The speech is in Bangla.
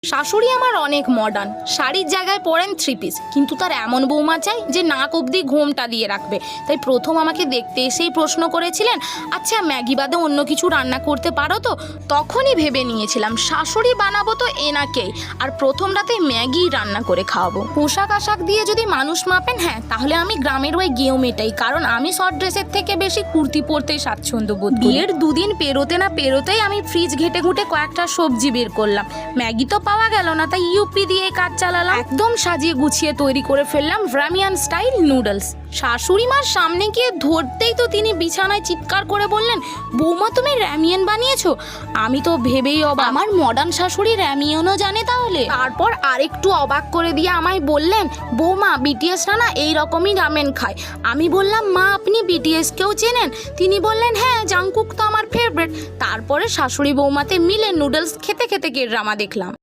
শাশুড়ি আমার অনেক মডার্ন, শাড়ির জায়গায় পরেন 3 পিস, কিন্তু তার এমন বৌমা চাই যে নাক অবধি ঘোমটা দিয়ে রাখবে। তাই প্রথম আমাকে দেখতে এসেই প্রশ্ন করেছিলেন, আচ্ছা ম্যাগি বাদে অন্য কিছু রান্না করতে পারো তো? তখনই ভেবে নিয়েছিলাম শাশুড়ি বানাবো তো এনাকেই, আর প্রথম রাতে ম্যাগি রান্না করে খাওয়াবো। পোশাক আশাক দিয়ে যদি মানুষ মাপেন, হ্যাঁ তাহলে আমি গ্রামের ওই গেঁয়ো মেটাই, কারণ আমি শর্ট ড্রেসের থেকে বেশি কুর্তি পরতেই স্বাচ্ছন্দ্য বোধ করি। বিয়ের 2 দিন পেরোতে না পেরোতেই আমি ফ্রিজ ঘেটে ঘুটে কয়েকটা সবজি বের করলাম। ম্যাগি তো পাওয়া গেল না, তাই ইউপি দিয়ে কাজ চালালাম। একদম সাজিয়ে গুছিয়ে তৈরি করে ফেললাম রামিয়ান স্টাইল নুডলস। শাশুড়ি মার সামনে গিয়ে ধরতেই তো তিনি বিছানায় চিৎকার করে বললেন, বৌমা তুমি র্যামিয়ান বানিয়েছো? আমি তো ভেবেই অবাক, আমার মডার্ন শাশুড়ি র্যামিয়ানও জানে তাহলে? তারপর আরেকটু অবাক করে দিয়ে আমায় বললেন, বৌমা বিটিএসরা না এইরকমই রামেন খায়। আমি বললাম, মা আপনি বিটিএসকেও চেনেন? তিনি বললেন, হ্যাঁ জাংকুক তো আমার ফেভারিট। তারপরে শাশুড়ি বৌমাতে মিলে নুডলস খেতে খেতে ড্রামা দেখলাম।